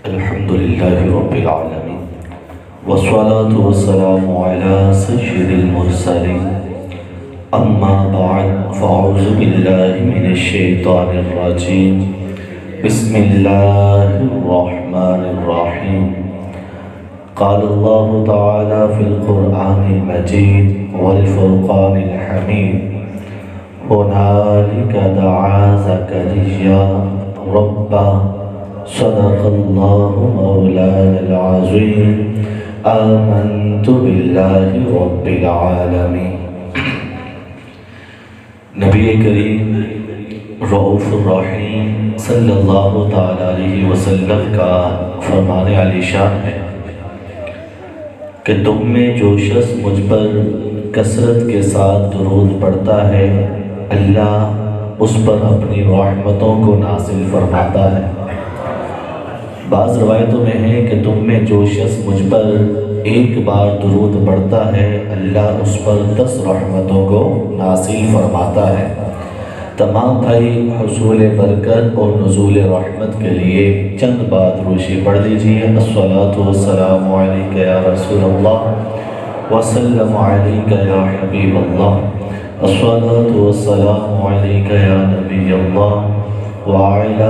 الحمد لله رب العالمين والصلاة والسلام على سيد المرسلين أما بعد فأعوذ بالله من الشيطان الرجيم بسم الله الرحمن الرحيم قال الله تعالى في القرآن المجيد والفرقان الحميد هنالك دعا زكريا ربه صدق الله مولانا العظيم آمنت بالله رب العالمین۔ نبی کریم رؤوف الرحیم صلی اللہ تعالی علیہ وسلم کا فرمان علی شان ہے کہ تم میں جو شخص مجھ پر کثرت کے ساتھ درود پڑھتا ہے اللہ اس پر اپنی رحمتوں کو نازل فرماتا ہے۔ بعض روایتوں میں ہے کہ تم میں جو شخص مجھ پر ایک بار درود پڑھتا ہے اللہ اس پر 10 رحمتوں کو نازل فرماتا ہے۔ تمام بھائی حصول برکت اور نزول رحمت کے لیے چند بات روشی پڑھ لیجیے۔ الصلاۃ والسلام علیک یا رسول اللہ وسلم علیک یا حبیب اللہ، الصلاۃ والسلام علیک یا نبی اللہ وعلی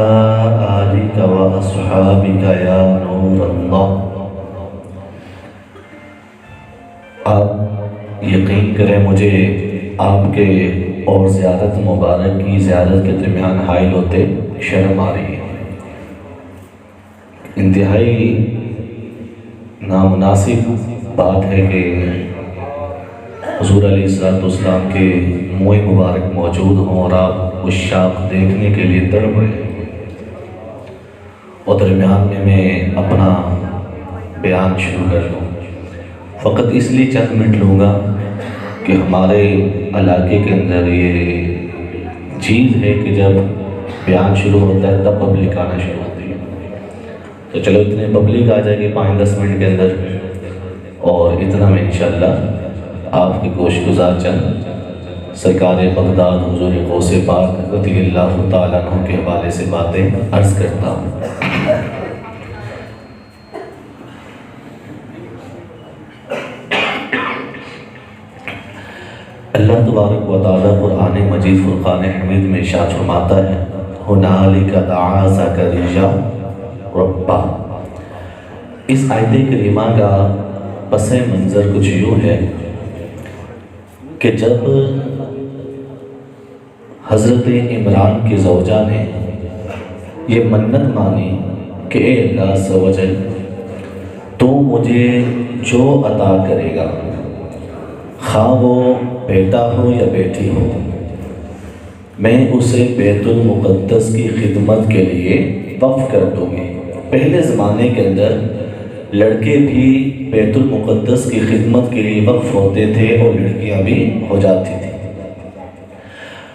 آلک واصحابک یا نور اللہ۔ آپ یقین کریں مجھے آپ کے اور زیارت مبارک کی زیارت کے درمیان حائل ہوتے شرم آ رہی ہے۔ انتہائی نامناسب بات ہے کہ حضور علیہ السلام کے منہ مبارک موجود ہوں اور آپ اس شاخ دیکھنے کے لیے تڑپ رہے ہیں، اور درمیان میں اپنا بیان شروع کر لوں۔ فقط اس لیے چند منٹ لوں گا کہ ہمارے علاقے کے اندر یہ چیز ہے کہ جب بیان شروع ہوتا ہے تب پبلک آنا شروع ہوتی ہے، تو چلو اتنے پبلک آ جائے گی 5-10 منٹ کے اندر، اور اتنا میں انشاءاللہ آپ کے گوش گزار چند سرکار بغداد حضور غوث پاک رضی اللہ تعالیٰ عنہ کے حوالے سے باتیں عرض کرتا ہوں۔ اللہ تبارک و تعالیٰ قرآن مجید فرقان حمید میں ارشاد فرماتا ہے ہنالک دعا زکریا ربہ۔ اس آیت کریمہ کا پس منظر کچھ یوں ہے کہ جب حضرت عمران کی زوجہ نے یہ منت مانی کہ اے اللہ عز و جل تو مجھے جو عطا کرے گا خواہ وہ بیٹا ہو یا بیٹی ہو میں اسے بیت المقدس کی خدمت کے لیے وقف کر دوں گی۔ پہلے زمانے کے اندر لڑکے بھی بیت المقدس کی خدمت کے لیے وقف ہوتے تھے اور لڑکیاں بھی ہو جاتی تھیں۔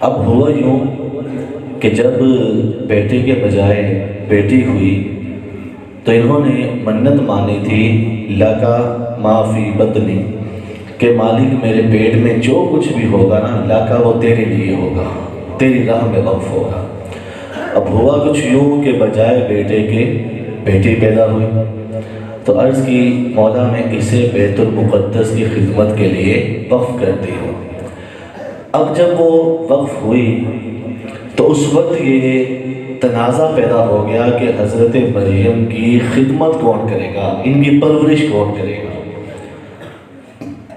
اب ہوا یوں کہ جب بیٹے کے بجائے بیٹی ہوئی تو انہوں نے منت مانی تھی لکا ما فی بطنی، کہ مالک میرے پیٹ میں جو کچھ بھی ہوگا نا اللہ کا وہ تیرے لیے ہوگا، تیری راہ میں وقف ہوگا۔ اب ہوا کچھ یوں کہ بجائے بیٹے کے بیٹی پیدا ہوئی، تو عرض کی مولا میں اسے بیت المقدس کی خدمت کے لیے وقف کرتی ہوں۔ اب جب وہ وقف ہوئی تو اس وقت یہ تنازع پیدا ہو گیا کہ حضرت مریم کی خدمت کون کرے گا، ان کی پرورش کون کرے گا۔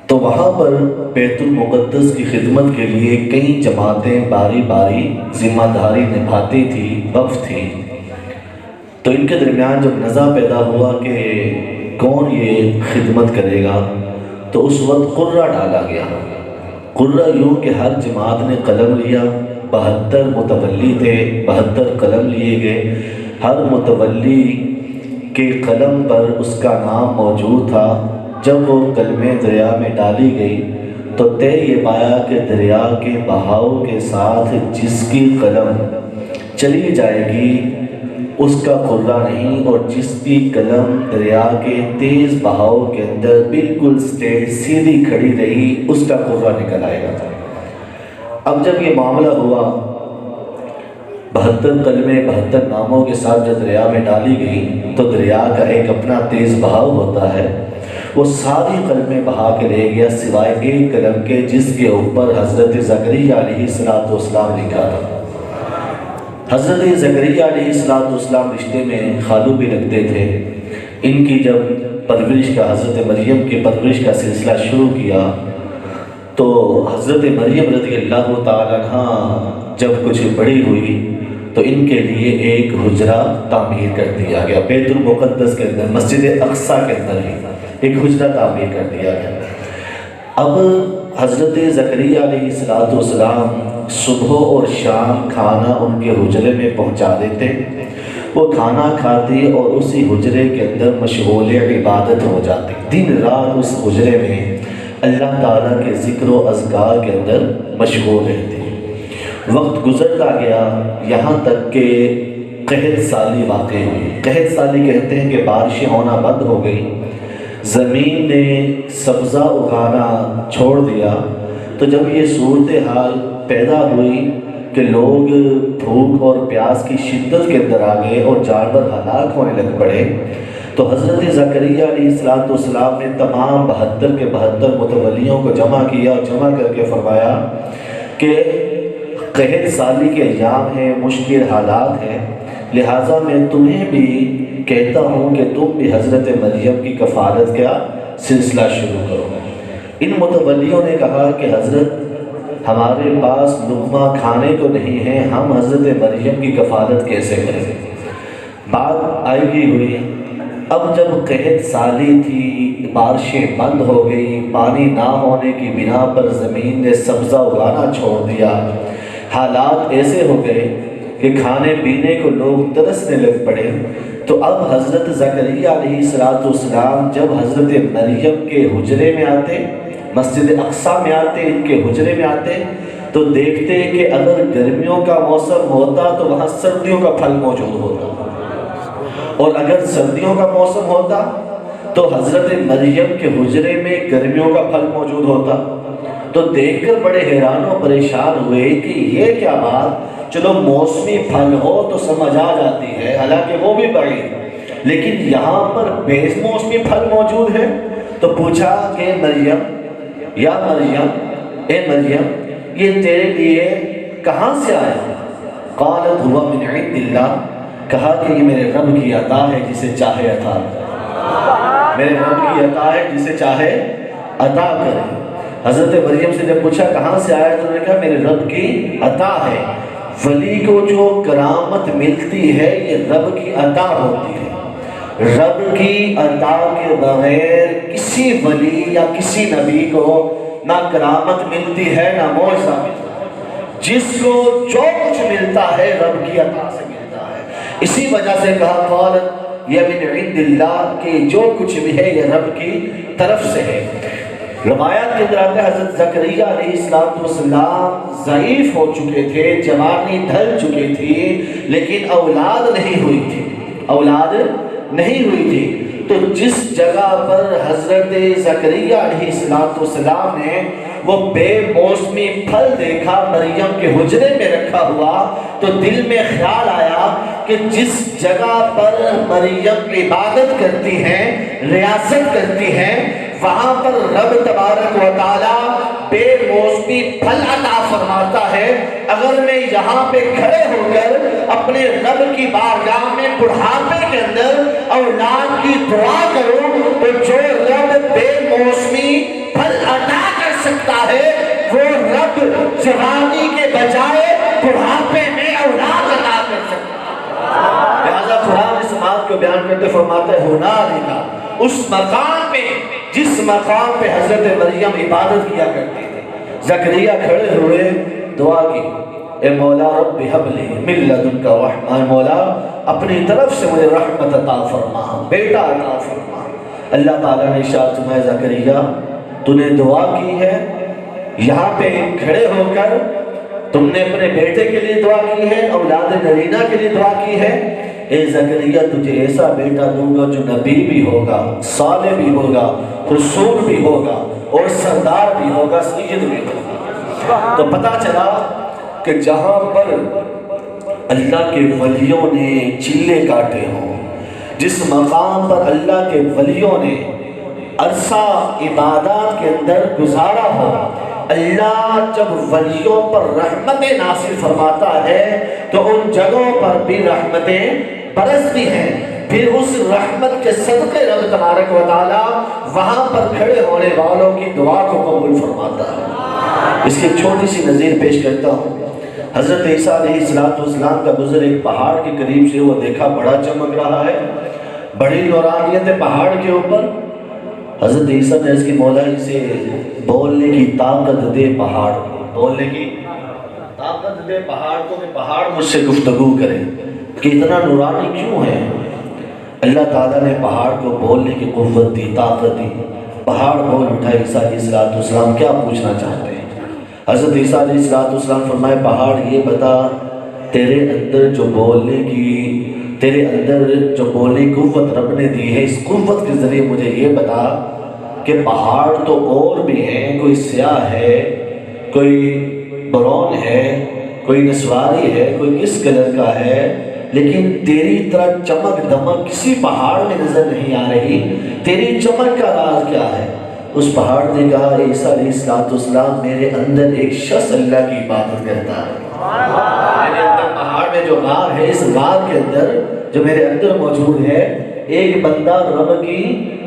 تو وہاں پر بیت المقدس کی خدمت کے لیے کئی جماعتیں باری باری ذمہ داری نبھاتی تھی، وقف تھی۔ تو ان کے درمیان جب نزاع پیدا ہوا کہ کون یہ خدمت کرے گا تو اس وقت قرہ ڈالا گیا۔ قرہ یوں کہ ہر جماعت نے قلم لیا، 72 متولی تھے، 72 قلم لیے گئے، ہر متولی کے قلم پر اس کا نام موجود تھا۔ جب وہ کلمیں دریا میں ڈالی گئی تو طے یہ پایا کہ دریا کے بہاؤ کے ساتھ جس کی قلم چلی جائے گی اس کا قرہ نہیں، اور جس کی قلم دریا کے تیز بہاؤ کے اندر بالکل سٹیٹ سیدھی کھڑی رہی اس کا قرہ نکل آئے گا۔ اب جب یہ معاملہ ہوا 72 کلمے 72 ناموں کے ساتھ جب دریا میں ڈالی گئی تو دریا کا ایک اپنا تیز بہاؤ ہوتا ہے، وہ ساری کلمے بہا کے لے گیا سوائے ایک کلم کے جس کے اوپر حضرت زکریا علیہ السلام لکھا تھا۔ حضرت زکریا علیہ السلام رشتے میں خالو بھی لگتے تھے۔ ان کی جب پرورش کا حضرت مریم کی پرورش کا سلسلہ شروع کیا تو حضرت مریم رضی اللہ تعالیٰ عنہ جب کچھ بڑی ہوئی تو ان کے لیے ایک حجرہ تعمیر کر دیا گیا، بیت المقدس کے اندر، مسجد اقصیٰ کے اندر ہی ایک حجرہ تعمیر کر دیا گیا۔ اب حضرت زکریا علیہ السلام صبح اور شام کھانا ان کے حجرے میں پہنچا دیتے، وہ کھانا کھاتے اور اسی حجرے کے اندر مشغول عبادت ہو جاتے، دن رات اس حجرے میں اللہ تعالیٰ کے ذکر و اذکار کے اندر مشغول رہتے۔ وقت گزرتا گیا یہاں تک کہ قحط سالی واقع ہوئی۔ قحط سالی کہتے ہیں کہ بارشیں ہونا بند ہو گئی، زمین نے سبزہ اگانا چھوڑ دیا۔ تو جب یہ صورتحال پیدا ہوئی کہ لوگ بھوک اور پیاس کی شدت کے اندر آ گئے اور جانور ہلاک ہونے لگ پڑے، تو حضرت زکریا علیہ السلام نے تمام 72 کے 72 متولیوں کو جمع کیا اور جمع کر کے فرمایا کہ قحط سالی کے ایام ہیں، مشکل حالات ہیں، لہٰذا میں تمہیں بھی کہتا ہوں کہ تم بھی حضرت مریم کی کفالت کا سلسلہ شروع کرو۔ ان متولیوں نے کہا کہ حضرت ہمارے پاس لقمہ کھانے کو نہیں ہے، ہم حضرت مریم کی کفالت کیسے کریں؟ بات آئی ہوئی۔ اب جب قحط سالی تھی، بارشیں بند ہو گئی، پانی نہ ہونے کی بنا پر زمین نے سبزہ اگانا چھوڑ دیا، حالات ایسے ہو گئے کہ کھانے پینے کو لوگ ترسنے لگ پڑے، تو اب حضرت زکریا علیہ السلام جب حضرت مریم کے حجرے میں آتے، مسجد اقصیٰ میں آتے، ان کے حجرے میں آتے، تو دیکھتے کہ اگر گرمیوں کا موسم ہوتا تو وہاں سردیوں کا پھل موجود ہوتا، اور اگر سردیوں کا موسم ہوتا تو حضرت مریم کے حجرے میں گرمیوں کا پھل موجود ہوتا۔ تو دیکھ کر بڑے حیران و پریشان ہوئے کہ یہ کیا بات، چلو موسمی پھل ہو تو سمجھ آ جاتی ہے، حالانکہ وہ بھی بعید، لیکن یہاں پر بے موسمی پھل موجود ہے۔ تو پوچھا کہ مریم، یا مریم، اے مریم، یہ تیرے لیے کہاں سے آیا؟ قالت هو من عند اللہ، کہا کہ یہ میرے رب کی عطا ہے جسے چاہے عطا کرے، میرے رب کی عطا ہے جسے چاہے عطا کرے۔ حضرت مریم سے جب پوچھا کہاں سے آیا تو انہوں نے کہا میرے رب کی عطا ہے۔ ولی کو جو کرامت ملتی ہے یہ رب کی عطا ہوتی ہے، رب کی عطا کے بغیر کسی ولی یا کسی نبی کو نہ کرامت ملتی ہے نہ معجزہ ملتا ہے۔ جس کو جو کچھ ملتا ہے رب کی عطا سے ملتا ہے، اسی وجہ سے کہا قالت یہ من عند اللہ، کہ جو کچھ بھی ہے یہ رب کی طرف سے ہے۔ روایات کے اندر آتا ہے حضرت زکریا علیہ السلام ضعیف ہو چکے تھے، جوانی ڈھل چکے تھی، لیکن اولاد نہیں ہوئی تھی، اولاد نہیں ہوئی تھی۔ تو جس جگہ پر حضرت زکریا علیہ السلام نے وہ بے موسمی پھل دیکھا مریم کے حجرے میں رکھا ہوا، تو دل میں خیال آیا کہ جس جگہ پر مریم عبادت کرتی ہیں، ریاست کرتی ہیں، وہاں پر رب تبارک و تعالی بے موسمی پھل عطا فرماتا ہے۔ اگر میں یہاں پہ کھڑے ہو کر اپنے رب کی بارگاہ میں بڑھاپے کے اندر اولاد کی دعا کروں تو جو رب بے موسمی پھل عطا کر سکتا ہے وہ رب جوانی کے بجائے بڑھاپے میں اولاد عطا کر سکتا ہے۔ لہذا قرآن اس بات کو بیان کرتے فرماتا ہے ہنالک، اس مقام پہ جس مقام پہ حضرت مریم عبادت کیا کرتی تھی، زکریا کھڑے ہوئے دعا کی، اے مولا رب حب لی من لدنک رحمہ، اے مولا اپنی طرف سے مجھے رحمت عطا فرما، بیٹا عطا فرما۔ اللہ تعالیٰ نے ارشاد فرمایا زکریا تو نے دعا کی ہے، یہاں پہ کھڑے ہو کر تم نے اپنے بیٹے کے لیے دعا کی ہے، اولاد نرینہ کے لیے دعا کی ہے، اے زکریا تجھے ایسا بیٹا دوں گا جو نبی بھی ہوگا، صالح بھی ہوگا، رسول بھی ہوگا اور سردار بھی ہوگا، سید بھی ہوگا۔ تو پتہ چلا کہ جہاں پر اللہ کے ولیوں نے چلے کاٹے ہوں، جس مقام پر اللہ کے ولیوں نے عرصہ عبادات کے اندر گزارا ہو، اللہ جب ولیوں پر رحمتیں نازل فرماتا ہے تو ان جگہوں پر بھی رحمتیں برستی ہیں، پھر اس رحمت کے صدقے رب تبارک و تعالی وہاں پر کھڑے ہونے والوں کی دعا کو قبول فرماتا ہے۔ اس کی ایک چھوٹی سی نظیر پیش کرتا ہوں۔ حضرت عیسیٰ علیہ السلام کا گزر ایک پہاڑ کے قریب سے وہ دیکھا، بڑا چمک رہا ہے، بڑی نورانیت ہے پہاڑ کے اوپر۔ حضرت عیسیٰ نے اس کی مولا سے بولنے کی طاقت دے پہاڑ کو، بولنے کی طاقت دے پہاڑ کو کہ پہاڑ مجھ سے گفتگو کرے کہ اتنا نورانی کیوں ہے۔ اللہ تعالیٰ نے پہاڑ کو بولنے کی قوت دی، طاقت دی، پہاڑ بول اٹھا۔ عیسیٰ علیہ السلام کیا پوچھنا چاہتے ہیں؟ حضرت عیسیٰ علیہ السلام فرمائے، پہاڑ یہ بتا، تیرے اندر جو بولنے کی قوت رب نے دی ہے، اس قوت کے ذریعے مجھے یہ بتا کہ پہاڑ تو اور بھی ہیں، کوئی سیاہ ہے، کوئی براؤن ہے، کوئی نسواری ہے، کوئی کس کلر کا ہے، لیکن تیری طرح چمک دمک کسی پہاڑ میں نظر نہیں آ رہی، تیری چمک کا راز کیا ہے؟ اس پہاڑ نے کہا، عیسیٰ علیہ السلام میرے اندر ایک شخص اللہ کی عبادت کرتا ہے، میرے اندر پہاڑ میں جو غار ہے، اس غار کے اندر جو میرے اندر موجود ہے، ایک بندہ رب کی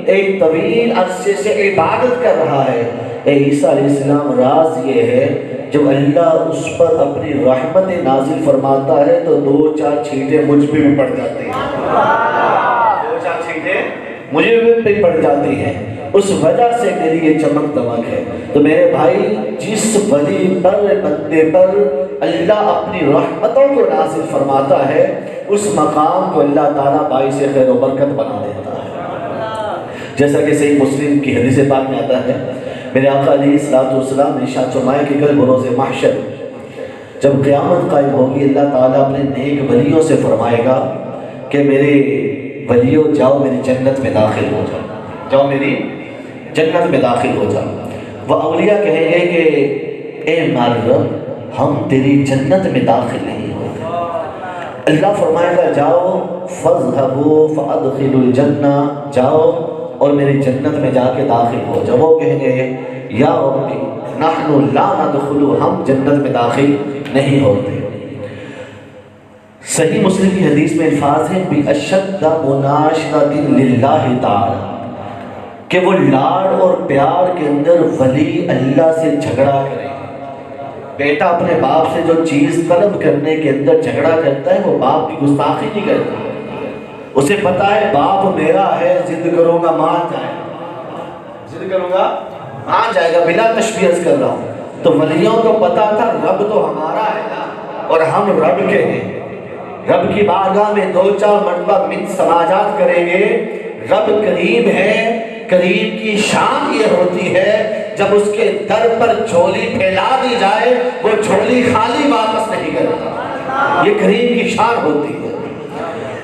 ایک طویل عرصے سے عبادت کر رہا ہے۔ اے عیسیٰ علیہ السلام، راز یہ ہے جب اللہ اس پر اپنی رحمت نازل فرماتا ہے تو 2-4 چھینٹیں مجھ پہ بھی پڑ جاتی ہیں، 2-4 چھینٹیں مجھے بھی پڑ جاتی ہیں، اس وجہ سے میری یہ چمک دمک ہے۔ تو میرے بھائی، جس ولی پر بندے پر اللہ اپنی رحمتوں کو نازل فرماتا ہے، اس مقام کو اللہ تعالیٰ باعث خیر و برکت بنا دیتا ہے۔ جیسا کہ صحیح مسلم کی حدیث پاک میں آتا ہے، میرے آقا علیہ السلام نے ارشاد فرمایا کہ کل بروز محشر جب قیامت قائم ہوگی، اللہ تعالیٰ اپنے نیک ولیوں سے فرمائے گا کہ میرے ولیوں جاؤ میری جنت میں داخل ہو جاؤ، جاؤ میری جنت میں داخل ہو جاؤ۔ وہ اولیاء کہیں گے کہ اے ہمارے رب، ہم تیری جنت میں داخل نہیں ہوتے۔ اللہ فرمائے گا جاؤ، فَاذْهَبُوا فَأَدْخِلُوا الْجَنَّةَ، جاؤ اور میری جنت میں جا کے داخل ہو جاؤ۔ وہ کہیں گے یا ربی نحن لا ندخل، ہم جنت میں داخل نہیں ہوتے۔ صحیح مسلم کی حدیث میں الفاظ ہے بِأَشَدَّ مُنَاشِدَةٍ لِلَّهِ تَعَالَى، کہ وہ لاڑ اور پیار کے اندر ولی اللہ سے جھگڑا کرے۔ بیٹا اپنے باپ سے جو چیز طلب کرنے کے اندر جھگڑا کرتا ہے، وہ باپ کی گستاخی نہیں کرتا، اسے پتا ہے باپ میرا ہے، ضد کروں گا مان جائے گا، ضد کروں گا مان جائے گا، بلا تشبیہ کر رہا ہوں۔ تو ولیوں کو پتا تھا رب تو ہمارا ہے نا، اور ہم رب کے ہیں، رب کی بارگاہ میں 2-4 مرتبہ من سماجات کریں گے، رب قریب ہے۔ قریب کی شان یہ ہوتی ہے جب اس کے در پر جھولی پھیلا دی جائے، وہ جھولی خالی واپس نہیں کرتا، یہ قریب کی شان ہوتی ہے۔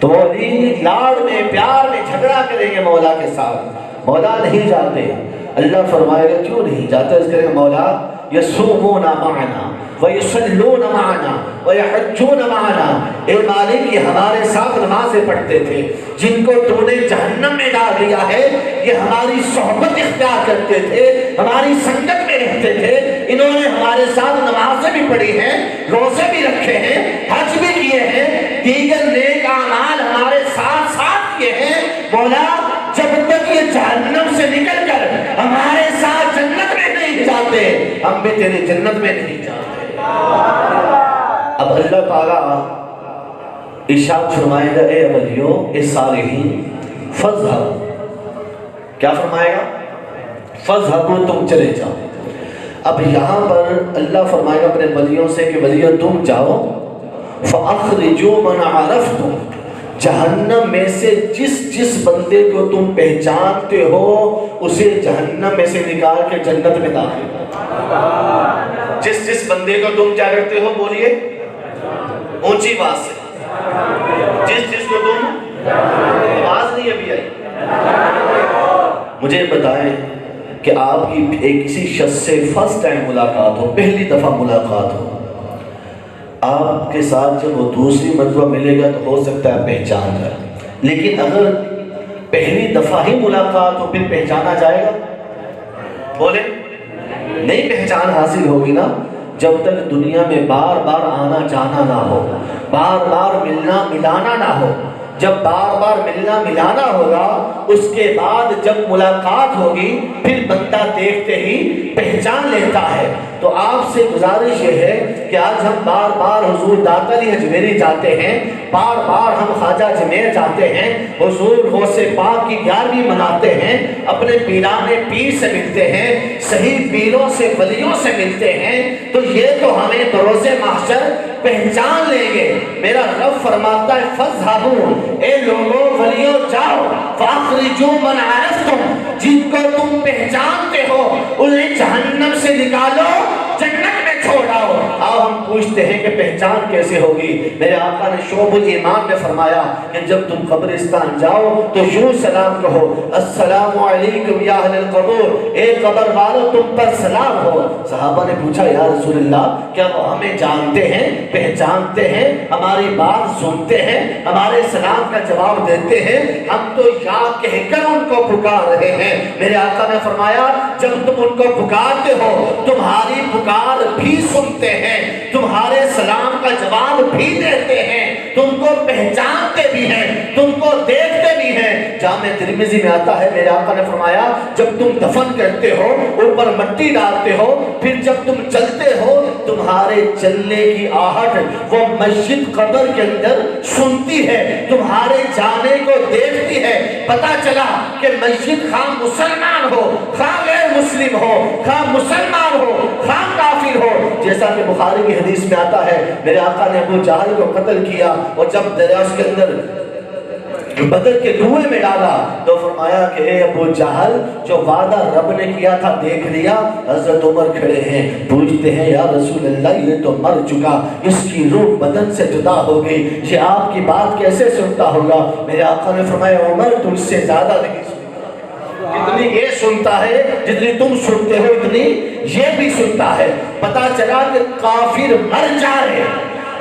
تو ولی لاڑ میں پیار میں جھگڑا کریں گے مولا کے ساتھ، مولا نہیں جاتے۔ اللہ فرمائے گا کیوں نہیں جاتے؟ اس کریں گے مولا یصومون معنا ویصلون معنا ویحجون معنا، اے مالک یہ ہمارے ساتھ نمازیں پڑھتے تھے، جن کو تو نے جہنم میں ڈال دیا ہے، یہ ہماری صحبت اختیار کرتے تھے، ہماری سنگت میں رہتے تھے، انہوں نے ہمارے ساتھ نمازیں بھی پڑھی ہیں، روزے بھی رکھے ہیں، حج بھی کیے ہیں، دیگر نیک اعمال ہمارے ساتھ ساتھ کیے ہیں۔ مولا جب تک یہ جہنم سے نکل کر ہمارے ساتھ جنت میں نہیں جاتے، ہم بھی تیری جنت میں نہیں جاتے۔ اب اللہ تعالیٰ ارشاد فرمائے گا اے ولیو اے صالحین فَاذْهَبُوا، کیا فرمائے گا؟ فَاذْهَبُوا، تم چلے جاؤ۔ اب یہاں پر اللہ فرمائے گا اپنے ولیوں سے کہ ولیو تم جاؤ، فَأَخْرِجُوا مَنْ عَرَفْتُمْ، جہنم میں سے جس بندے کو تم پہچانتے ہو اسے جہنم میں سے نکال کے جنت میں داخل کرو۔ جس بندے کو تم کیا کرتے ہو، بولیے اونچی بات سے، جس کو تم، آواز نہیں ابھی آئی، مجھے بتائیں کہ آپ کی ایک کسی شخص سے فرسٹ ٹائم ملاقات ہو، پہلی دفعہ ملاقات ہو، آپ کے ساتھ جب وہ دوسری مرتبہ ملے گا تو ہو سکتا ہے پہچان جائے، لیکن اگر پہلی دفعہ ہی ملاقات ہو پھر پہچانا جائے گا؟ بولے نہیں پہچان حاصل ہوگی نا جب تک دنیا میں بار بار آنا جانا نہ ہو، بار بار ملنا ملانا نہ ہو۔ جب بار بار ملنا ملانا ہوگا اس کے بعد جب ملاقات ہوگی پھر بندہ دیکھتے ہی پہچان لیتا ہے۔ تو آپ سے گزارش یہ ہے کہ آج ہم بار بار حضور داتا علی اجمیری جاتے ہیں، بار بار ہم خواجہ اجمیر جاتے ہیں، حضور غوث پاک کی 11ویں مناتے ہیں، اپنے پیران پیر سے ملتے ہیں، صحیح پیروں سے ولیوں سے ملتے ہیں، تو یہ تو ہمیں بروز محشر پہچان لیں گے۔ میرا رب فرماتا ہے فَاذْهَبُوا، اے لوگوں ولیوں جاؤ، فَأَخْرِجُوا مَنْ عَرَفْتُمْ، جن کو تم پہچانتے ہو انہیں جہنم سے نکالو، جنت میں چھوڑاؤ۔ آؤ ہم پوچھتے ہیں کہ پہچان کیسے ہوگی؟ میرے آقا نے شعب الایمان میں فرمایا کہ جب تم قبرستان جاؤ تو یوں سلام کہو، السلام علیکم یا اہل القبور، اے قبر والو تم پر سلام ہو۔ صحابہ نے پوچھا یا رسول اللہ کیا وہ ہمیں جانتے ہیں، پہچانتے ہیں، ہماری بات سنتے ہیں، ہمارے سلام کا جواب دیتے ہیں؟ ہم تو یا کہہ کر ان کو پکار رہے ہیں۔ میرے آقا نے فرمایا جب تم ان کو پکارتے ہو تمہاری پکار بھی سنتے ہیں، تمہارے سلام کا جواب بھی دیتے ہیں، تم کو پہچانتے بھی ہیں، تم کو دیکھتے بھی ہیں۔ جامع ترمذی میں آتا ہے میرے آقا نے فرمایا جب تم دفن کرتے ہو اوپر مٹی ڈالتے ہو پھر جب تم چلتے ہو تمہارے چلنے کی آہٹ وہ مسجد قبر کے اندر سنتی ہے، تمہارے جانے کو دیکھتی ہے۔ پتہ چلا کہ مسجد خواہ مسلمان ہو، خواہ غیر مسلم ہو، خواہ مسلمان ہو، خواہ کافر ہو، جیسا کہ بخاری کی حدیث میں آتا ہے میرے آقا نے ابو جہل کو قتل کیا اور جب دریا اس کے اندر بدر کے کنویں میں ڈالا تو فرمایا کہ اے ابو جہل جو وعدہ رب نے کیا تھا دیکھ لیا؟ حضرت عمر کھڑے ہیں پوچھتے ہیں یا رسول اللہ یہ تو مر چکا، اس کی روح بدن سے جدا ہو گئی، یہ آپ کی بات کیسے سنتا ہوگا؟ میرے آقا نے فرمایا عمر تم سے زیادہ نہیں سنتا، جتنی یہ سنتا ہے جتنی تم سنتے ہو اتنی یہ بھی سنتا ہے۔ پتا چلا کہ کافر مر جائے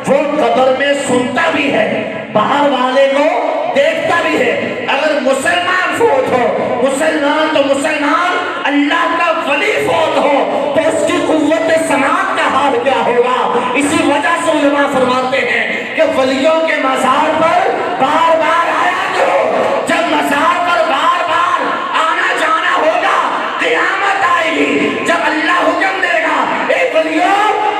وہ قبر میں سنتا بھی ہے، باہر والے کو دیکھتا بھی ہے۔ اگر مسلمان فوت ہو، مسلمان تو مسلمان، اللہ کا ولی فوت ہو تو اس کی قوت سماعت کا حال کیا ہوگا؟ اسی وجہ سے علماء فرماتے ہیں کہ ولیوں کے مزار پر بار بار آیا کرو۔ جب مزار پر بار بار آنا جانا ہوگا قیامت آئے گی، جب اللہ حکم دے گا اے ولیوں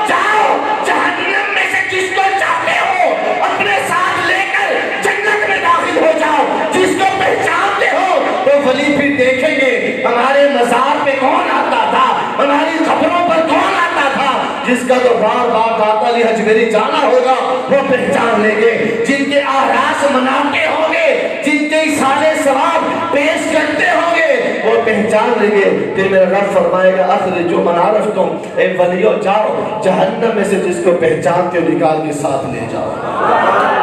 جاؤ جہنم میں سے جس کو چاہتے ہو اپنے ساتھ لے کر جنت میں داخل ہو جاؤ، جس کو پہچانتے ہو تو ولی پھر دیکھیں گے ہمارے مزار پہ کون آتا تھا، ہماری قبروں پر کون آتا تھا۔ جس کا تو بار بار داتا علی اجمیری جانا ہوگا وہ پہچان لیں گے، جن کے آراس مناتے ہوں گے، جن کے سالے ثواب پیش کرتے ہوں گے وہ پہچان لیں گے۔ پھر میرا رب فرمائے گا اخرجوا من عرفتم، اے ولیوں جاؤ جہنم میں سے جس کو پہچانتے ہو نکال کے ساتھ لے جاؤ۔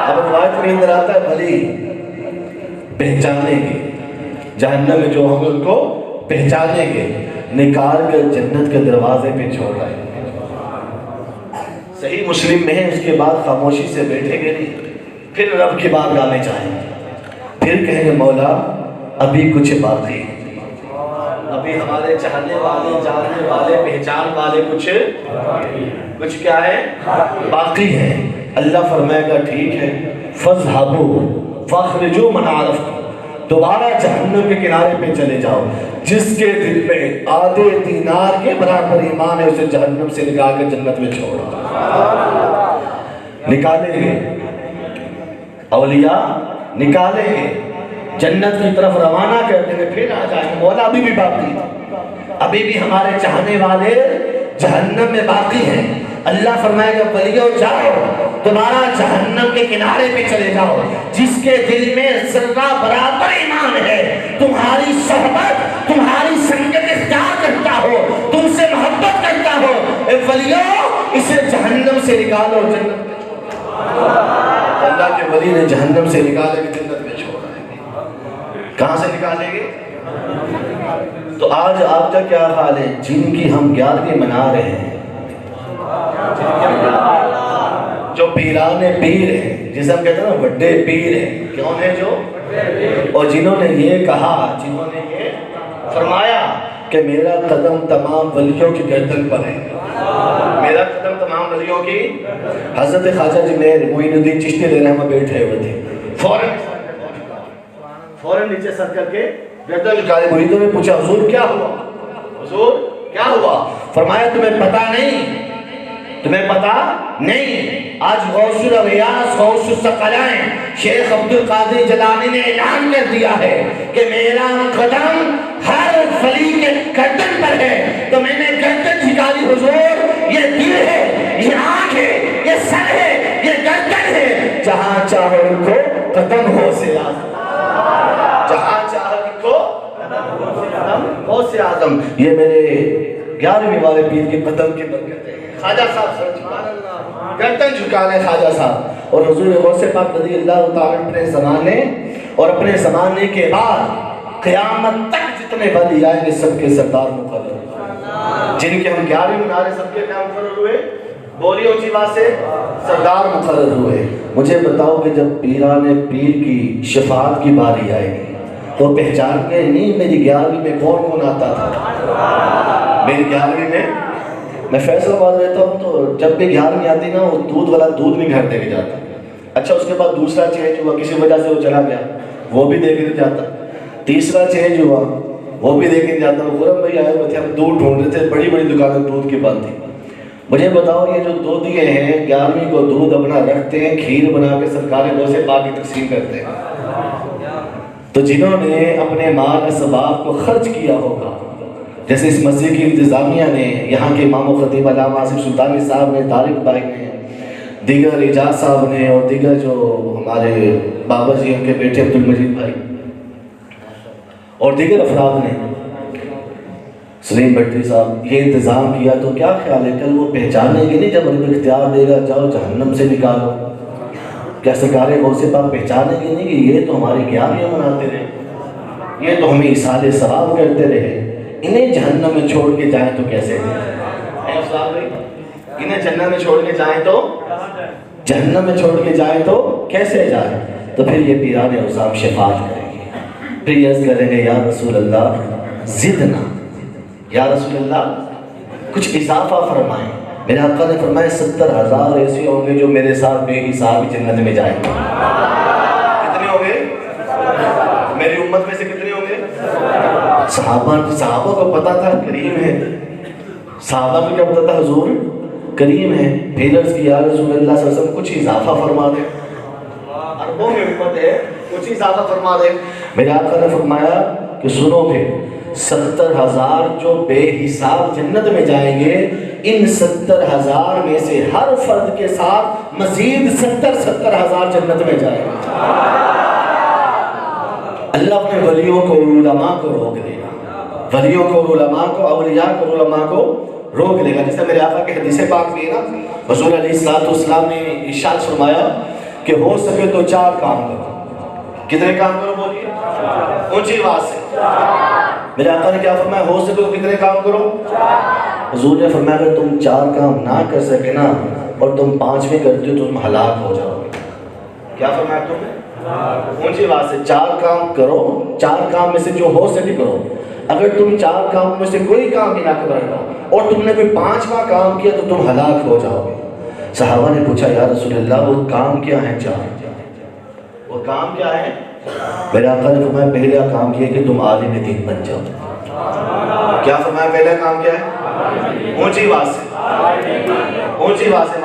اب روایت میں اندر آتا ہے ولی پہچانیں گے، جہنم میں جو ہوں گے ان کو پہچانیں گے، نکال کر جنت کے دروازے پہ چھوڑ رہے ہیں۔ صحیح مسلم میں ہے اس کے بعد خاموشی سے بیٹھیں گے نہیں، پھر رب کی بات گانے چاہیں گے، پھر کہیں گے مولا ابھی کچھ باقی، ابھی ہمارے چاہنے والے جاننے والے پہچان والے کچھ کیا ہے باقی ہے۔ اللہ فرمائے گا ٹھیک ہے فَاذْهَبُوا فَاخْرِجُوا مَنْ عَرَفْتُمْ، دوبارہ جہنم کے کنارے پہ چلے جاؤ، جس کے دل میں آدھے دینار کے برابر ایمان ہے اسے جہنم سے نکال کے جنت میں چھوڑو۔ نکالیں گے اولیاء، نکالیں گے جنت کی طرف روانہ کر دیں گے، پھر آ جائیں گے مولا ابھی بھی باقی، ابھی بھی ہمارے چاہنے والے جہنم میں باقی ہیں۔ اللہ فرمائے گا ولیوں جاؤ تمہارا جہنم کے کنارے پہ چلے جاؤ، جس کے دل میں ذرہ برابر ایمان ہے، تمہاری صحبت تمہاری سنگت اختیار کرتا ہو، تم سے محبت کرتا ہو، اے ولیوں اسے جہنم سے نکالو جنت میں چھوڑو۔ اللہ کے ولی نے جہنم سے نکالے گے جنت میں چھوڑا ہے۔ کہاں سے نکالیں گے؟ تو آج آپ کا کیا حال ہے؟ جن کی ہم 11ویں منا رہے ہیں، جو پیران پیر ہیں، جسے ہم کہتے ہیں نا بڑے پیر ہیں، کون ہیں جو؟ اور جنہوں نے یہ کہا، جنہوں نے یہ فرمایا کہ میرا قدم تمام ولیوں کی گردن پر ہے، میرا قدم تمام ولیوں کی۔ حضرت خواجہ جنید معین الدین چشتی علیہ رحمہ بیٹھے ہوئے تھے، فوراً نیچے سر کر کے گردن جھکا لی۔ مریدوں نے پوچھا حضور کیا ہوا؟ حضور کیا ہوا؟ فرمایا تمہیں پتہ نہیں، تمہیں پتہ نہیں، آج غوث الاغیاث غوث الثقلین شیخ عبد القادر جیلانی نے اعلان کر دیا ہے کہ میرا قدم ہر ولی کے گردن پر ہے، تو میں نے گردن جھکا دی۔ حضور یہ دل ہے، یہ آنکھ ہے، یہ سر ہے، یہ گردن ہے، جہاں چاہو رکھو قدم ہو سے آزم، جہاں چاہو رکھو قدم ہو سے آزم۔ یہ میرے 11ویں والے پیر کے قدم کی برکت ہے۔ خواجہ صاحب سر جھکانا، گردن جھکانے خواجہ صاحب، اور حضور غوث پاک رضی اللہ تعالیٰ اپنے زمانے اور اپنے زمانے کے بعد قیامت تک جتنے ولی آئیں گے سب کے سردار مقرر، جن کے ہم 11ویں منا رہے سب کے کیا مقرر ہوئے؟ بولی اونچی بات سے سردار مقرر ہوئے۔ مجھے بتاؤ کہ جب پیران پیر کی شفاعت کی باری آئے گی تو پہچان گئے نہیں میری 11ویں میں کون کون آتا تھا؟ میری 11ویں میں فیصلہ آباد رہتا ہوں، تو جب بھی 11ویں آتی نا وہ دودھ والا دودھ نہیں گھر دے کے جاتا۔ اچھا اس کے بعد دوسرا چینج ہوا، کسی وجہ سے وہ چلا گیا، وہ بھی دے کے نہیں جاتا۔ تیسرا چینج ہوا، وہ بھی دے کے نہیں جاتا۔ خرم بھائی آئے ہوئے تھے، ہم دودھ ڈھونڈ رہے تھے، بڑی بڑی دکانیں دودھ کی بند تھی۔ مجھے بتاؤ یہ جو دودھیے ہیں 11ویں کو دودھ اپنا رکھتے ہیں، کھیر بنا کے سرکار غوث پاک کی تقسیم کرتے ہیں۔ تو جنہوں نے اپنے مال اسباب کو خرچ کیا ہوگا، جیسے اس مسجد کی انتظامیہ نے، یہاں کے امام و خطیب علامہ آصف سلطانی صاحب نے، طارق بھائی نے، دیگر اعجاز صاحب نے، اور دیگر جو ہمارے بابا جی ان کے بیٹے عبدالمجید بھائی اور دیگر افراد نے، سلیم بٹری صاحب، یہ انتظام کیا، تو کیا خیال ہے کل وہ پہچانے گے نہیں جب رب اختیار دے گا جاؤ جہنم سے نکالو؟ کیا سرکار غوث پاک پہچانے گے نہیں کہ یہ تو ہماری 11ویں مناتے رہے، یہ تو ہمیں ایصال ثواب کرتے رہے، انہیں جہنم میں چھوڑ کے جائیں تو کیسے جائیں؟ انہیں جہنم میں چھوڑ کے جائیں تو جہنم میں چھوڑ کے جائیں تو کیسے جائیں؟ تو پھر یہ پیران اوصاف شفاعت کریں گے، پھر یہ عرض کریں گے یا رسول اللہ زدنا، یا رسول اللہ کچھ اضافہ فرمائیں۔ میرے آقا نے فرمایا 70,000 ایسے ہوں گے جو میرے ساتھ بے حساب جنت میں جائیں گے۔ کتنے ہوں گے؟ میری امت میں سے کتنے ہوں گے؟ صحابہ کو پتا تھا کریم ہے، صحابہ کو کیا پتا تھا؟ حضور کریم ہے۔ پھر عرض کی یا رسول اللہ صلی اللہ علیہ وسلم کچھ اضافہ فرما دیں، اربوں میں امت ہے، کچھ اضافہ فرما دیں۔ میرے آقا نے فرمایا کہ سنو پھر 70,000 جو بے حساب جنت میں جائیں گے، ان 70,000 میں سے ہر فرد کے ساتھ مزید 70,000 جنت میں جائیں گے۔ اللہ اپنے ولیوں کو اور علماء کو روک دے گا، ولیوں کو اور علماء کو، اولیاء کو اور علماء کو روک دے گا۔ جیسے میرے آقا کے حدیث پاک میں ہے نا، حضور علیہ السلام نے ارشاد فرمایا کہ ہو سکے تو 4 کام کرو۔ کتنے کام کرو بولیے؟ اونچی آواز سے۔ میرے آقا نے کیا فرمایا؟ ہو سکے تو کتنے کام کرو؟ حضور نے فرمایا اگر تم 4 کام نہ کر سکے نا اور تم 5ویں کرتے ہو تو تم ہلاک ہو جاؤ گے۔ کیا فرمایا تم نے؟ اونچی آواز سے 4 کام کرو، 4 کام میں سے جو ہو سکے کرو۔ اگر تم 4 کام میں سے کوئی کام بھی نہ کرو اور تم نے کوئی 5واں کام کیا تو تم ہلاک ہو جاؤ گے۔ صحابہ نے پوچھا یا رسول اللہ وہ کام کیا ہیں 4؟ وہ کام کیا ہے؟ میرے آقا نے فرمایا پہلا کام یہ کہ تم عالم دین بن جاؤ۔ کیا فرمایا پہلا کام کیا ہے؟ اونچی آواز سے، اونچی آواز سے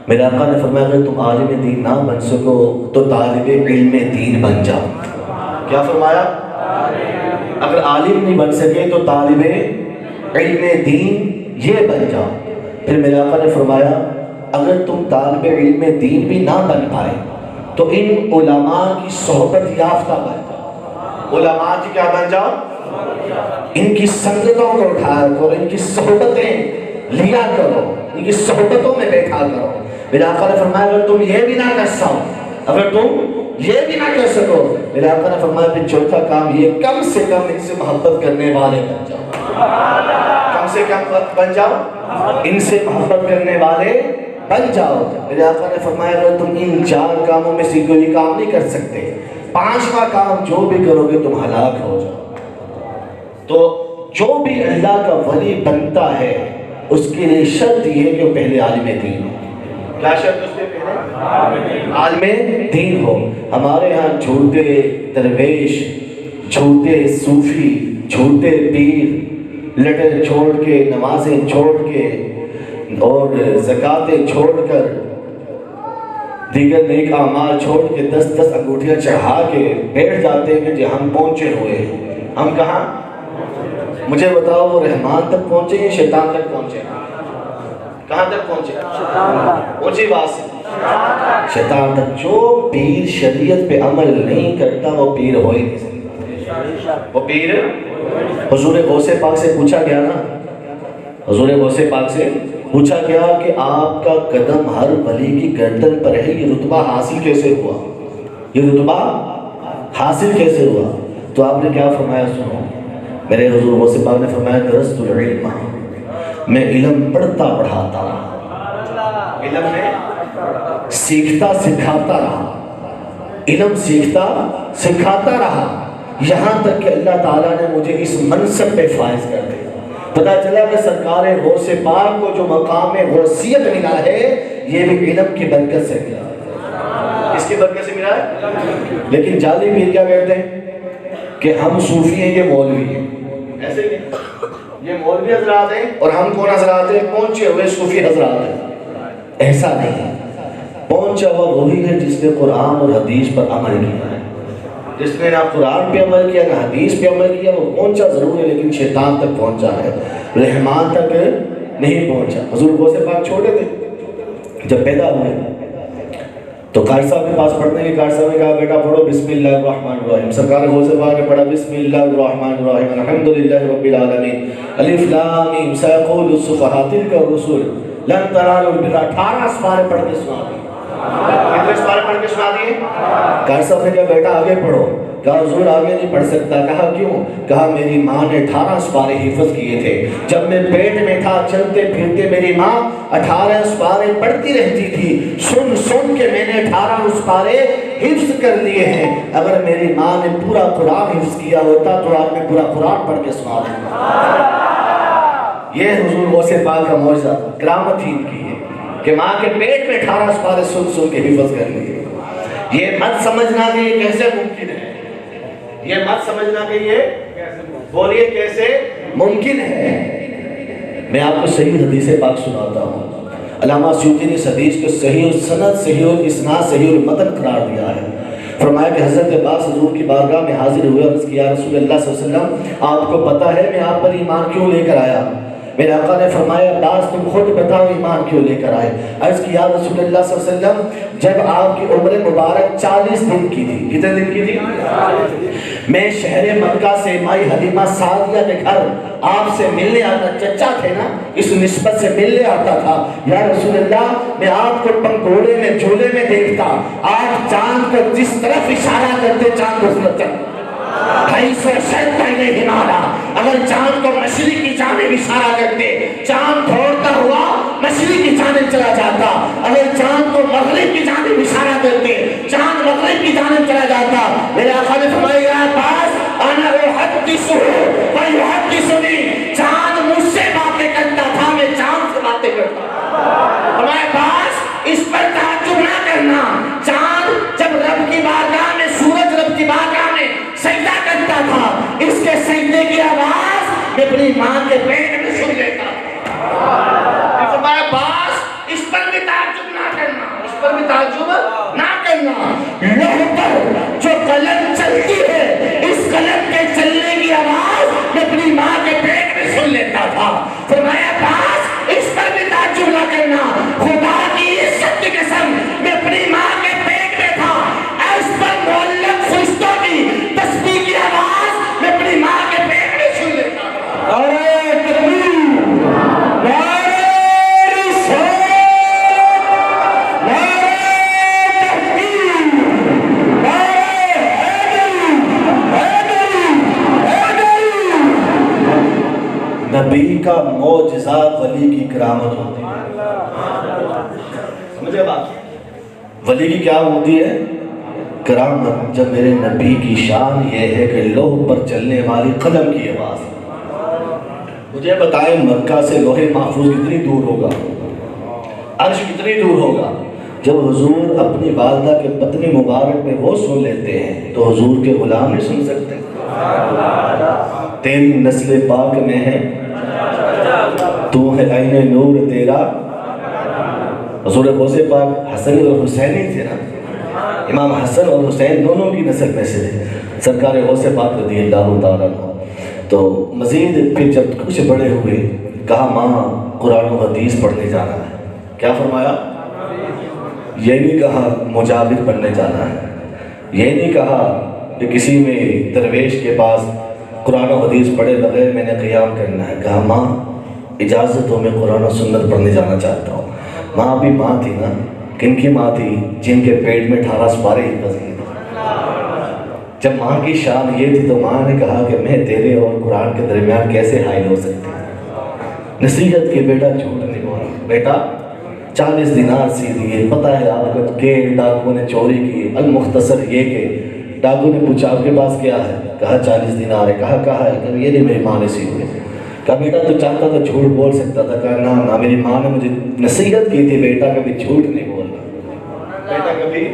میرے آقا نے فرمایا اگر تم عالم دین نہ بن سکو تو طالب علم دین بن جاؤ۔ کیا فرمایا؟ اگر عالم نہیں بن سکے تو طالب علم دین یہ بن جاؤ۔ پھر میرے آقا نے فرمایا اگر تم طالب علم دین بھی نہ بن پائے تو ان علماء کی صحبت یافتہ بن جاؤ۔ علماء کی کیا بن جاؤ؟ ان کی سنگتوں کو اٹھایا کرو، ان کی صحبتیں لیا کرو، ان کی صحبتوں میں بیٹھا کرو۔ میرے آقا نے فرمایا اگر تم یہ بھی نہ کر سکو، اگر تم یہ بھی نہ کر سکو، میرے آقا نے فرمایا پھر چوتھا کام یہ کم سے کم ان سے محبت کرنے والے بن جاؤ۔ کم سے کم بن جاؤ، ان سے محبت کرنے والے بن جاؤ. میرے آقا نے فرمایا اگر تم ان 4 کاموں میں سے کوئی کام نہیں کر سکتے، 5واں کام جو بھی کرو گے تم ہلاک ہو جاؤ. تو جو بھی اللہ کا ولی بنتا ہے اس کے لیے شرط یہ ہے کہ وہ پہلے عالم دین ہو. کیا شرط اس کے پہلے؟ عالم دین ہو. ہمارے ہاں جھوٹے درویش، جھوٹے صوفی، جھوٹے پیر لٹر چھوڑ کے، نمازیں چھوڑ کے اور زکاتیں چھوڑ کر، دیگر نیک اعمال چھوڑ کے 10 انگوٹھیاں چڑھا کے بیٹھ جاتے ہیں کہ جی ہم پہنچے ہوئے ہیں. ہم کہاں؟ مجھے بتاؤ وہ رحمان تک پہنچے یا شیطان تک پہنچے؟ کہاں تک پہنچے؟ اونچی بات سے شیطان تک. جو پیر شریعت پہ عمل نہیں کرتا وہ پیر ہوئے نہیں سکتا. وہ پیر حضور غوث پاک سے پوچھا گیا نا، حضور غوث پاک سے پوچھا گیا کہ آپ کا قدم ہر ولی کی گردن پر ہے، یہ رتبہ حاصل کیسے ہوا؟ یہ رتبہ حاصل کیسے ہوا؟ تو آپ نے کیا فرمایا سنو. میرے حضور غوث پاک نے فرمایا درست العلم، میں علم پڑھتا پڑھاتا رہا، علم میں سیکھتا سکھاتا رہا، علم سیکھتا سکھاتا رہا، یہاں تک کہ اللہ تعالیٰ نے مجھے اس منصب پہ فائز کر دیا. پتہ چلا کہ سرکار غوث پاک کو جو مقام غوثیت ملا ہے یہ بھی علم کی برکت سے ملا ہے. اس کی برکت سے ملا ہے. لیکن جعلی پیر کیا کہتے ہیں کہ ہم صوفی ہیں، یہ مولوی ہیں. ایسے ہی یہ مولوی حضرات ہیں اور ہم کون حضرات ہیں؟ پہنچے ہوئے صوفی حضرات ہیں. ایسا نہیں ہے. پہنچا ہوا وہی ہے جس نے قرآن اور حدیث پر عمل کیا ہے. جس نے نہ قرآن پہ عمل کیا نہ حدیث پہ عمل کیا وہ پہنچا ضرور ہے لیکن شیطان تک پہنچا ہے، رحمان تک نہیں پہنچا. حضور غوث پاک چھوٹے تھے جب پیدا ہوئے تو قاری صاحب کے پاس پڑھنے کے قاری صاحب نے کہا بیٹا پڑھو بسم اللہ الرحمن الرحیم. سرکار غوث پاک نے پڑھا بسم اللہ الرحمن الرحیم الحمدللہ رب العالمین الف لام میم سیقول الصفحاء تلک الرسل لن تنالوا البر. 18 سپارے پڑھ کے سنا دیے. کتنے سپارے پڑھ کے سنا دیے؟ قاری صاحب نے کہا بیٹا آگے پڑھو. کہا حضور آگے نہیں پڑھ سکتا. کہا کیوں؟ کہا میری ماں نے 18 سپارے حفظ کیے تھے. جب میں پیٹ میں تھا چلتے پھرتے میری ماں 18 سپارے پڑھتی رہتی تھی. سن سن کے میں نے 18 سپارے حفظ کر لیے ہیں. اگر میری ماں نے پورا قرآن حفظ کیا ہوتا تو آج میں پورا قرآن پڑھ کے سنا دیتا. یہ حضور غوث پاک کا معجزہ کرامت ہی ان کی ہے کہ ماں کے پیٹ میں 18 سپارے سن سن کے حفظ کر لیے. یہ مت سمجھنا کہ یہ کیسے ممکن ہے. یہ مت سمجھنا کہ یہ بولیے کیسے ممکن ہے. میں آپ کو صحیح حدیث پاک سناتا ہوں. علامہ سیوطی نے اس حدیث کو صحیح السند صحیح الاسناد صحیح المتن قرار دیا ہے. فرمایا کہ حضرت عباس حضور کی بارگاہ میں حاضر ہوئے اور اس کی یا رسول اللہ صلی اللہ علیہ وسلم آپ کو پتہ ہے میں آپ پر ایمان کیوں لے کر آیا؟ میرے آقا نے فرمایا عباس تم خود بتاؤ ایمان کیوں لے کر آئے؟ عرض کی یا رسول اللہ صلی اللہ علیہ وسلم جب آپ کی عمر مبارک 40 دن کی تھی. کتنے دن کی تھی؟ میں شہر مکہ سے مائی حلیمہ سعدیہ کے گھر آپ سے ملنے آتا، چچا تھے نا اس نسبت سے ملنے آتا تھا. یا رسول اللہ میں آپ کو پنگھوڑے میں جھولے میں دیکھتا، آپ چاند کو جس طرف اشارہ کرتے چاند اس طرف چلتا. اگر چاند کو مشرق کی جانب اشارہ کرتے چاند دوڑتا ہوا مشرق کی جانب چلا جاتا. اگر چاند کو مغرب کی جانب اشارہ کرتے چاند مغرب کی جانب چلا جاتا. میرے آقا نے فرمایا عباس انا احدثہ ویحدثنی. چاند مجھ سے باتیں کرتا تھا میں چاند سے باتیں کرتا. فرمایا عباس اس پر تعجب نہ کرنا. چاند جب رب کی بارگاہ میں سورج رب کی بارگاہ میں سجدہ کرتا تھا اس کے سجدے کی آواز میں اپنی ماں کے پیٹ میں سن لیتا. فرمایا عباس اس پر بھی تعجب نہ کرنا، اس پر بھی تعجب نہ کرنا. لوح پر جو قلم چلتی ہے اس قلم کے چلنے کی آواز میں اپنی ماں کے پیٹ میں سن لیتا تھا. فرمایا عباس اس پر بھی تعجب نہ کرنا. خدا کی عزت کی قسم میں اپنی ماں کے پیٹ میں تھا اس پر معلق فرشتوں کی تسبیح کی آواز میں اپنی ماں کے پیٹ میں سن لیتا تھا. نبی کا معجزہ ولی کی کرامت ہوتی ہے. ولی کی کیا ہوتی ہے کرامت؟ جب میرے نبی کی شان یہ ہے کہ لوح پر چلنے والی قلم کی آواز۔ مجھے بتائیں مکہ سے لوح محفوظ کتنی دور ہوگا، عرش کتنی دور ہوگا؟ جب حضور اپنی والدہ کے پتنی مبارک میں وہ سن لیتے ہیں تو حضور کے غلام نہیں سن سکتے؟ تیری نسل پاک میں ہے تو ہے عین نور تیرا۔ حضور غوث پاک حسن اور حسینی تھے نا، امام حسن اور حسین دونوں کی نسل میں سے تھے سرکار غوث پاک رضی اللہ تعالیٰ عنہ۔ تو مزید پھر جب کچھ بڑے ہوئے کہا ماں قرآن و حدیث پڑھنے جانا ہے۔ کیا فرمایا؟ یہ نہیں کہا مجاور پڑھنے جانا ہے، یہ نہیں کہا کہ کسی میں درویش کے پاس قرآن و حدیث پڑھے بغیر میں نے قیام کرنا ہے۔ کہا ماں اجازت ہو میں قرآن و سنت پڑھنے جانا چاہتا ہوں۔ ماں بھی ماں تھی نا، کن کی ماں تھی؟ جن کے پیٹ میں 18 سپارے ہی پھنس گئے تھے۔ جب ماں کی شان یہ تھی تو ماں نے کہا کہ میں تیرے اور قرآن کے درمیان کیسے حائل ہو سکتی ہوں؟ نصیحت کی بیٹا جھوٹ نہیں بولا، بیٹا 40 دینار سی دیے، پتہ ہے آپ کو کہ ڈاکو نے چوری کی۔ المختصر یہ کہ ڈاکو نے پوچھا آپ کے پاس کیا ہے؟ کہا 40 دینار ہے۔ کہا کہا ہے؟ کہ یہ نہیں میری ماں نے سی ہوئے۔ کہا بیٹا تو چاہتا تھا جھوٹ بول سکتا تھا۔ کہا نہ میری ماں نے مجھے نصیحت کی تھی بیٹا کبھی جھوٹ نہیں بولنا، بیٹا کبھی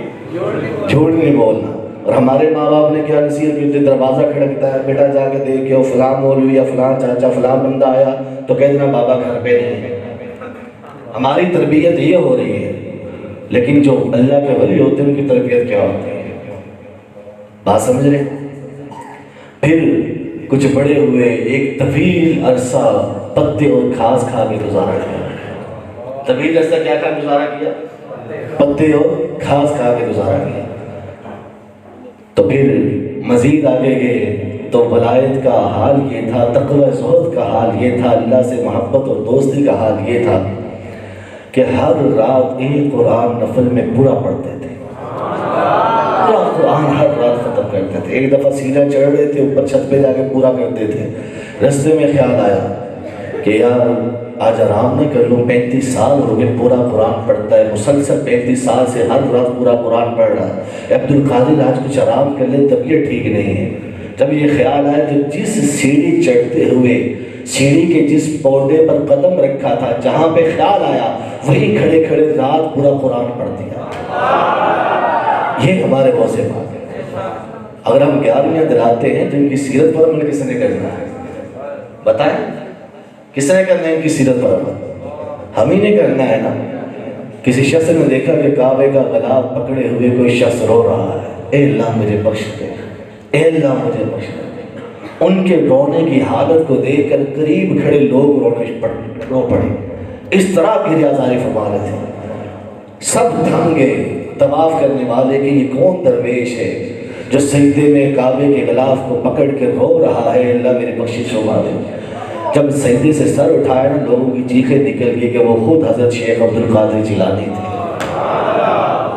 جھوٹ نہیں بولنا۔ اور ہمارے ماں باپ نے کیا نصیحت کی تھی؟ دروازہ کھڑکتا ہے بیٹا جا کے دیکھو فلاں مولوی یا فلاں چاچا فلاں بندہ آیا تو کہہ دینا بابا گھر پہ نہیں ہے۔ ہماری تربیت یہ ہو رہی ہے، لیکن جو اللہ کے ولی ہوتے ہیں ان کی تربیت کیا ہوتی ہے؟ بات سمجھ رہے؟ پھر کچھ بڑے ہوئے، ایک طویل عرصہ پتے اور گھاس کھا کے گزارا کیا۔ طویل عرصہ کیا کھا گزارا کیا؟ پتے اور گھاس کھا کے گزارا کیا۔ تو پھر مزید آگے گئے تو ولایت کا حال یہ تھا، تقوی زہد کا حال یہ تھا، اللہ سے محبت اور دوستی کا حال یہ تھا کہ ہر رات ایک قرآن نفل میں پورا پڑھتے تھے، پورا قرآن ہر رات ختم کرتے تھے۔ ایک دفعہ سیڑھیاں چڑھ رہے تھے، اوپر چھت پہ جا کے پورا کرتے تھے۔ رستے میں خیال آیا کہ یار آج آرام نہ کر لوں، 35 سال ہو گئے پورا قرآن پڑھتا ہے، مسلسل 35 سال سے ہر رات پورا قرآن پڑھ رہا ہے، عبد القادر آج کچھ آرام کر لے، طبیعت ٹھیک نہیں ہے۔ جب یہ خیال آیا تو جس سیڑھی چڑھتے ہوئے سیڑھی کے جس پودے پر قدم رکھا تھا، جہاں پہ خیال آیا وہیں کھڑے کھڑے رات پورا قرآن پڑھ دیا۔ یہ ہمارے غوث پاک ہے۔ اگر ہم 11ویں دلاتے ہیں تو ان کی سیرت پر عمل کس نے کرنا ہے؟ بتائیں کس نے کرنا ہے ان کی سیرت پر عمل؟ ہم ہی نے کرنا ہے نا۔ کسی شخص نے دیکھا کہ کعبے کا غلاف پکڑے ہوئے کوئی شخص رو رہا ہے، اے اللہ مجھے بخش دے، اے اللہ مجھے بخش دے۔ ان کے رونے کی حالت کو دیکھ کر قریب کھڑے لوگ رو پڑے۔ اس طرح کی ریاضاری فرما رہے تھے، سب تھم گئے طواف کرنے والے کہ یہ کون درویش ہے جو سجدے میں کعبے کے غلاف کو پکڑ کے رو رہا ہے، اللہ میری بخشش فرما دے۔ جب سجدے سے سر اٹھایا نا، لوگوں کی چیخیں نکل گئی کہ وہ خود حضرت شیخ عبد القادر جیلانی تھے۔